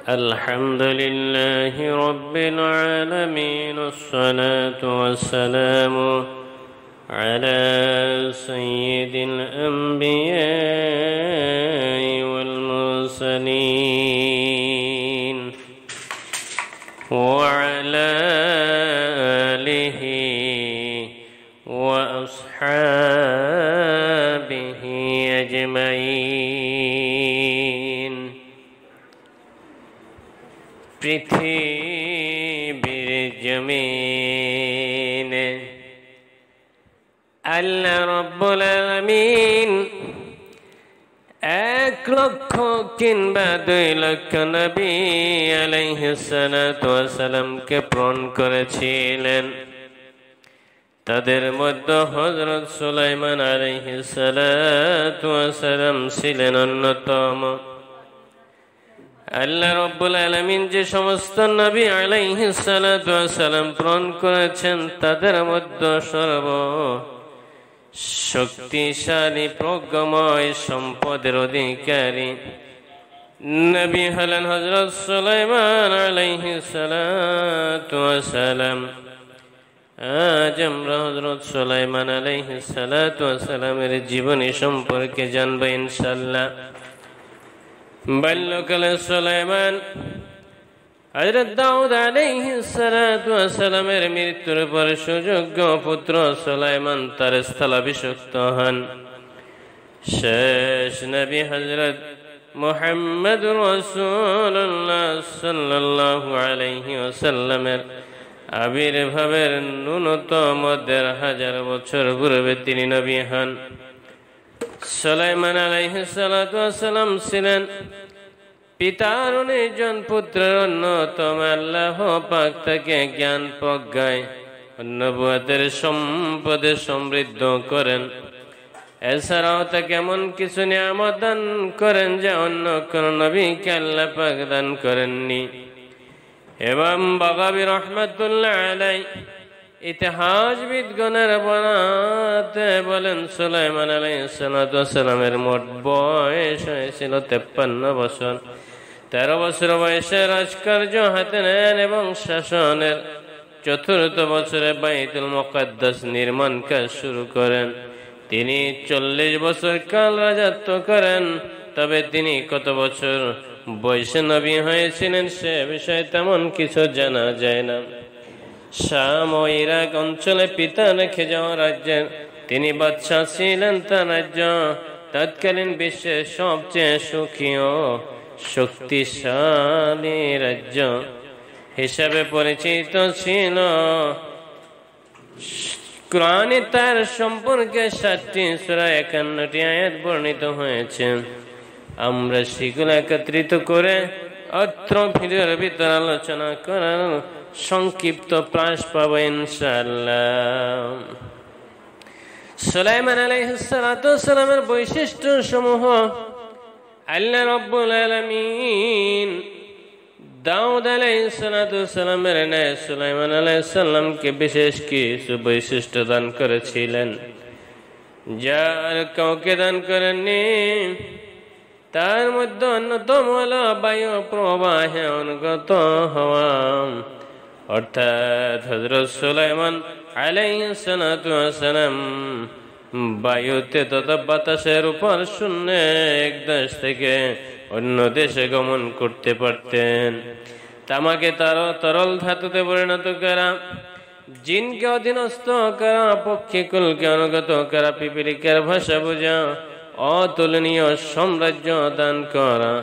الحمد لله رب العالمين الصلاة والسلام على سيد الأنبياء والمرسلين وعلى آله وأصحابه أجمعين পৃথিবীর জমিনে আল্লাহ রাব্বুল আলামিন 1 লক্ষ কিংবা 2 লক্ষ নবী আলাইহিস সালাতু ওয়াস সালামকে প্রেরণ করেছিলেন। তাদের মধ্যে হযরত সুলাইমান আলাইহিস সালাতু ওয়াস সালাম ছিলেন অন্যতম। আল্লাহ রাব্বুল আলামিন যে সমস্ত নবী আলাইহিস সালাতু ওয়াস সালাম প্রেরণ করেছেন তাদের মধ্যে সর্ব শক্তিশালী প্রজ্ঞাময় সম্পদের অধিকারী নবী হলেন হযরত সুলাইমান আলাইহিস সালাতু ওয়াস সালাম। আজ আমরা হযরত সুলাইমান আলাইহিস সালাতু ওয়াস সালামের জীবনী সম্পর্কে জানব ইনশাআল্লাহ। বাল্যকালে সুলাইমান হযরত দাউদ আলাইহিস সালাতু ওয়াস সালামের মৃত্যুর পর সুযোগ্য পুত্র সুলাইমান তার স্থলাভিষিক্ত হন। শেষ নবী হযরত মুহাম্মদুর রাসূলুল্লাহ সাল্লাল্লাহু আলাইহি ওয়াসাল্লামের আবির্ভাবের ন্যূনতম ১৫০০ বছর পূর্বে তিনি নবী হন। সুলাইমান আলাইহিস সালাতু ওয়াস সালাম ছিলেন পিতার ১৯ জন পুত্রের অন্যতম। আল্লাহ পাক তাকে জ্ঞান প্রজ্ঞায় নবুয়তের সম্পদে সমৃদ্ধ করেন। এছাড়াও তাকে এমন কিছু নিয়ামত দান করেন যা অন্য কোন নবীকে আল্লাহ পাক দান করেননি। এবং বাগাবী রাহমাতুল্লাহ আলাইহি ইতিহাসবিদগণের বর্ণনাতে বলেন সুলাইমান আলাইহিস সালাতু ওয়াস সালামের মোট বয়স হয়েছিল ৫৩ বছর। ১৩ বছর বয়সে রাজকার্য হাতে নেন এবং শাসনের ৪র্থ বছরে বাইতুল মুকাদ্দাস নির্মাণ কাজ শুরু করেন। তিনি ৪০ বছর কাল রাজত্ব করেন। তবে তিনি কত বছর বয়সে নবী হয়েছিলেন সে বিষয়ে তেমন কিছু জানা যায় না। শাম ও ইরাক অঞ্চলে পিতা রেখে যাওয়া রাজ্যের তিনি বাদশা ছিলেন। তার রাজ্য তৎকালীন বিশ্বের সবচেয়ে সুখী ও শক্তিশালী রাজ্য হিসাবে পরিচিত ছিল। কুরআনে তার সম্পর্কে ৭টি সূরা ৫১টি আয়াত বর্ণিত হয়েছে। আমরা সেগুলো একত্রিত করে অত্র ভিডিওর ভিতর আলোচনা করার সংক্ষিপ্ত প্রয়াস পাব ইনশাআল্লাহ। সুলাইমান আলাইহিস সালাতু ওয়াস সালামের বৈশিষ্ট্য সমূহ আল্লাহ রাব্বুল আলামিন দাউদ আলাইহিস সালাতু ওয়াস সালামের ন্যায় সুলাইমান আলাইহিস সালামকে বিশেষ কিছু বৈশিষ্ট্য দান করেছিলেন যা আর কাউকে দান করেননি। তার মধ্যে অন্যতম হলো বায়ু প্রবাহে অনুগত হওয়া, অর্থাৎ হযরত সুলাইমান আলাইহিস সালাতু ওয়াস সালাম বায়ুতে তথা বাতাসের উপর শূন্যে এক দেশ থেকে অন্য দেশে গমন করতে পারতেন। তামাকে তরল ধাতুতে পরিণত করা, জিনকে অধীনস্থ করা, পক্ষীকুলকে অনুগত করা, পিপীলিকার ভাষা বোঝা, অতুলনীয় সাম্রাজ্য দান করা,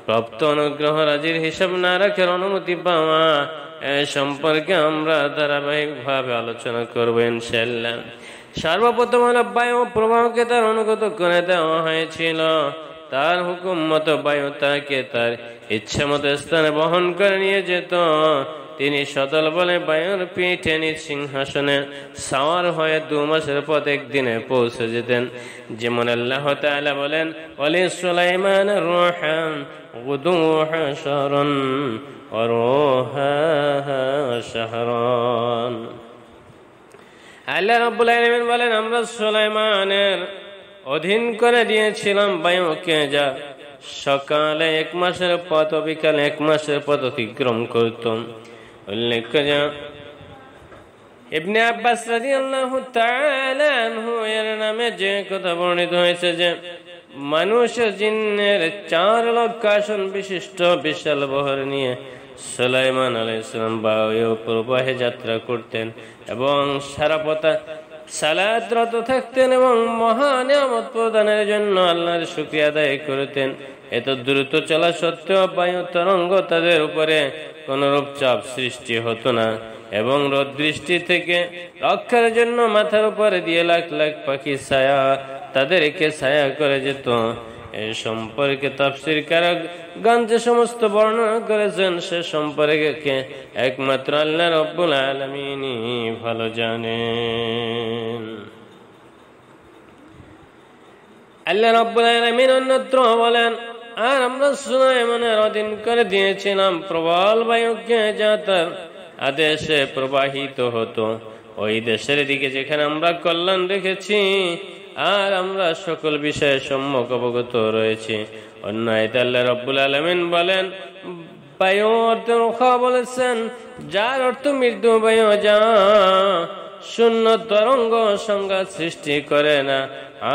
প্রাপ্ত অনুগ্রহ রাজির হিসাব না রাখার অনুমতি পাওয়া, এ সম্পর্কে আমরা ধারাবাহিকভাবে আলোচনা করব ইনশাআল্লাহ। সর্বপ্রথম হলো বায়ু প্রবাহকে তার অনুগত করে দেওয়া হয়েছিল। তার হুকুম মতো বায়ু তাকে তার ইচ্ছা মতো স্থানে বহন করে নিয়ে যেত। তিনি সদল বলে বায়ুর পিঠে নিজ সিংহাসনে সাওয়ার হয়ে 2 মাসের পথ একদিনে পৌঁছে যেতেন। যেমন আল্লাহ তাআলা বলেন, ওয়ালি সুলাইমানের রূহা গুদুহা শাহরান ওয়া রূহাহা শাহরান। আল্লাহ রাব্বুল আলামিন বলেন, আমরা সুলাইমানের অধীন করে দিয়েছিলাম বায়ুকে, যা সকালে 1 মাসের পথ, বিকালে 1 মাসের পথ অতিক্রম করত। উল্লেখ্য যে ইবনে আব্বাস রাদিয়াল্লাহু তাআলা আনহু এর নামে যে কথা বর্ণিত হয়েছে যে মানুষ জিন্নের 4 লক্ষ আসন বিশিষ্ট বিশাল বহর নিয়ে সুলাইমান আলাইহিস সালাম বায়ু প্রবাহে যাত্রা করতেন এবং সারা পথে সালাতরত থাকতেন এবং মহা নিয়ামত প্রদানের জন্য আল্লাহর শুকরিয়া আদায় করতেন। এত দ্রুত চলা সত্ত্বেও বায়ু তরঙ্গ তাদের উপরে কোনরূপ চাপ সৃষ্টি হতো না এবং রোদ বৃষ্টি থেকে রক্ষার জন্য মাথার উপরে দিয়ে লাখ লাখ পাখি ছায়া তাদেরকে ছায়া করে যেত। এই সম্পর্কে তাফসীরকারগণ যে সমস্ত বর্ণনা করেছেন সে সম্পর্কে একমাত্র আল্লাহ রাব্বুল আলামিনই ভালো জানেন। আল্লাহ রাব্বুল আলামিন অন্যত্র বলেন, আর আমরা সুলাইমানের অধীন করে দিয়েছিলাম প্রবল বায়ুকে যা তার আদেশে প্রবাহিত হতো ওই দেশের দিকে যেখানে আমরা কল্যাণ রেখেছি, আর আমরা সকল বিষয়ে সম্যক অবগত রয়েছি। অন্য আয়াতে আল্লাহ রাব্বুল আলামিন বলেন, বায়ু অর্থ রুখা বলেছেন, যার অর্থ মৃদু বায়ু, যা শূন্য তরঙ্গ সংঘাত সৃষ্টি করে না।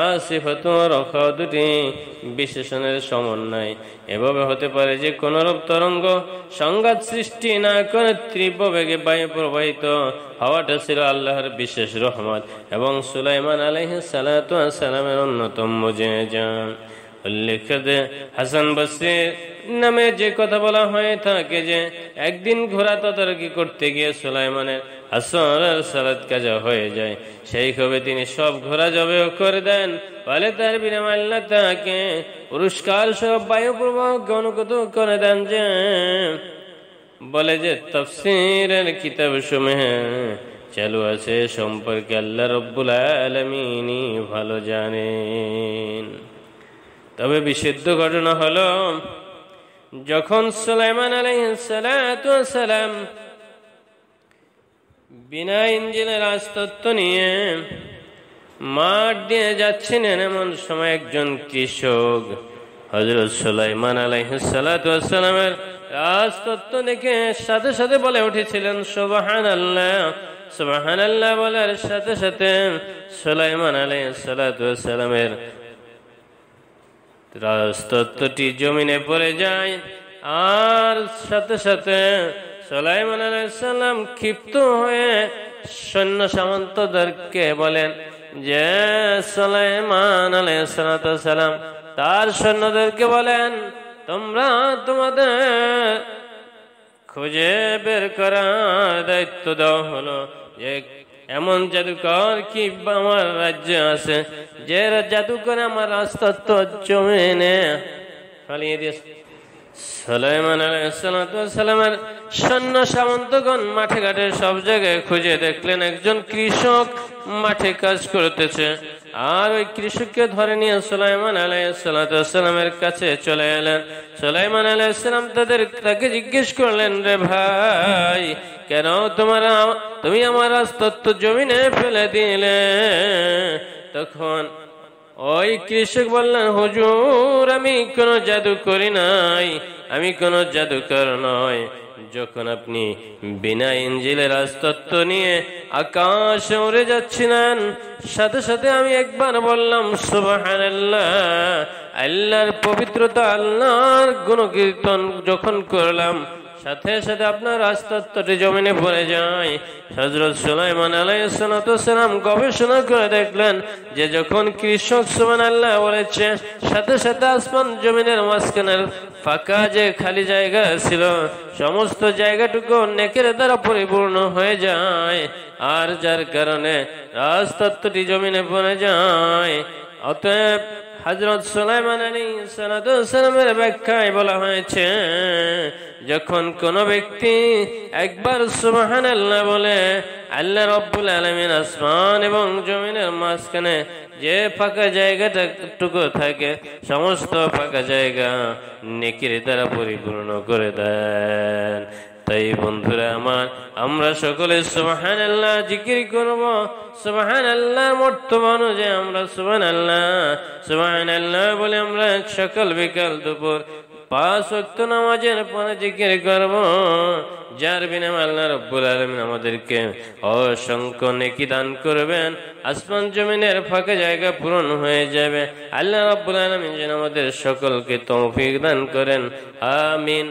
আসিফাতু রুখা দুটি বিশেষণের সমন্বয়। এভাবে হতে পারে যে কোনরূপ তরঙ্গ সংঘাত সৃষ্টি না করে তীব্র বেগে বায়ু প্রবাহিত হওয়াটা ছিল আল্লাহর বিশেষ রহমত এবং সুলাইমান আলাইহিস সালাতু ওয়াস সালামের অন্যতম মুজিজা। উল্লেখ্য যে হাসান বসরি নামে যে কথা বলা হয়ে থাকে যে একদিন ঘোড়া তদারকি করতে গিয়ে সুলাইমানের আসরের সালাত কাজা হয়ে যায়। সেই ক্ষোভে তিনি সব ঘোড়া জবাই করে দেন। ফলে তার বিনিময়ে আল্লাহ তাকে পুরস্কার সব বায়ু প্রবাহকে অনুগত করে দেন। যে বলে যে তাফসীরের কিতাব সমূহে চালু আছে সম্পর্কে আল্লাহ রাব্বুল আলামিনই ভালো জানেন। তবে বিশুদ্ধ ঘটনা হলো, যখন সুলাইমান আলাইহিস সালাতু ওয়াস সালাম বিনা ইঞ্জিনের রাজতত্ত্ব নিয়ে মাঠ দিয়ে যাচ্ছিলেন, এমন সময় একজন কৃষক হযরত সুলাইমান আলাইহিস সালাতু ওয়াস সালামের রাজতত্ত্ব দেখে সাথে সাথে বলে উঠেছিলেন সুবহানাল্লাহ। সুবহানাল্লাহ বলার সাথে সাথে সুলাইমান আলাইহিস সালাতু ওয়াস সালামের রাজতত্ত্বটি জমিনে পড়ে যায়। আর সাথে সাথে সুলাইমান আলাইহিস সালাম ক্ষিপ্ত হয়ে সৈন্য সামন্তদেরকে বলেন যে সুলাইমান আলাইহিস সালাম তার সৈন্যদেরকে বলেন, তোমরা তোমাদের খুঁজে বের করার দায়িত্ব দেওয়া হলো যে এমন জাদুকর কি আমার রাজ্যে আছে যে জাদুকর আমার রাজতত্ত্ব জমিনে ফালিয়ে দিয়েছে। সুলাইমান আলাইহিস সালামের সৈন্য সামন্তগণ মাঠে ঘাটে সব জায়গায় খুঁজে দেখলেন একজন কৃষক মাঠে কাজ করতেছে। আর ওই কৃষককে ধরে নিয়ে সুলাইমান আলাইহিস সালামের কাছে চলে এলেন। সুলাইমান আলাইহিস সালাম তাকে জিজ্ঞেস করলেন, রে ভাই, কেন তুমি আমার রাজতত্ত্ব জমিনে ফেলে দিলে? তখন ওই কৃষক বললেন, হুজুর, আমি কোনো জাদু করি নাই, আমি কোনো জাদুকর নয়। যখন আপনি বিনা ইঞ্জিলের রাজতত্ত্ব নিয়ে আকাশে উড়ে যাচ্ছিলেন, সাথে সাথে আমি একবার বললাম সুবহানাল্লাহ, আল্লাহর পবিত্রতা, আল্লাহর গুণকীর্তন যখন করলাম, সাথে সাথে আপনার রাজতত্ত্বটি জমিনে পড়ে যায়। হযরত সুলাইমান আলাইহিস সালাম গবেষণা করে দেখলেন যে যখন কৃষক সুবহানাল্লাহ বলেছে, সাথে সাথে আসমান জমিনের মাঝখানের ফাঁকা যে খালি জায়গা ছিল সমস্ত জায়গাটুকু নেকের দ্বারা পরিপূর্ণ হয়ে যায়, আর যার কারণে রাজতত্ত্বটি জমিনে পড়ে যায়। অতএব হযরত সুলাইমান আলাইহিস সালামের ব্যাখ্যায় বলা হয়েছে, যখন কোন ব্যক্তি একবার সুবহানাল্লাহ বলে, আল্লাহ রাব্বুল আলামিন আসমান এবং জমিনের মাঝখানে যে ফাঁকা জায়গাটুকু থাকে সমস্ত ফাঁকা জায়গা নেকির দ্বারা পরিপূর্ণ করে দেন। তাই বন্ধুরা আমার, আমরা সকলে সুবহানাল্লাহ জিকির করব। সুবহানাল্লাহর মর্তবা অনুযায়ী আমরা সুবহানাল্লাহ বলে আমরা সকাল বিকাল দুপুর 5 ওয়াক্ত নামাজের পরে জিকির করব, যার বিনিময়ে আল্লাহ রাব্বুল আলামিন আমাদেরকে অসংখ্য নেকি দান করবেন। আসমান জমিনের ফাঁকা জায়গা পূরণ হয়ে যাবে। আল্লাহ রাব্বুল আলামিন যেন আমাদের সকলকে তৌফিক দান করেন। আমিন।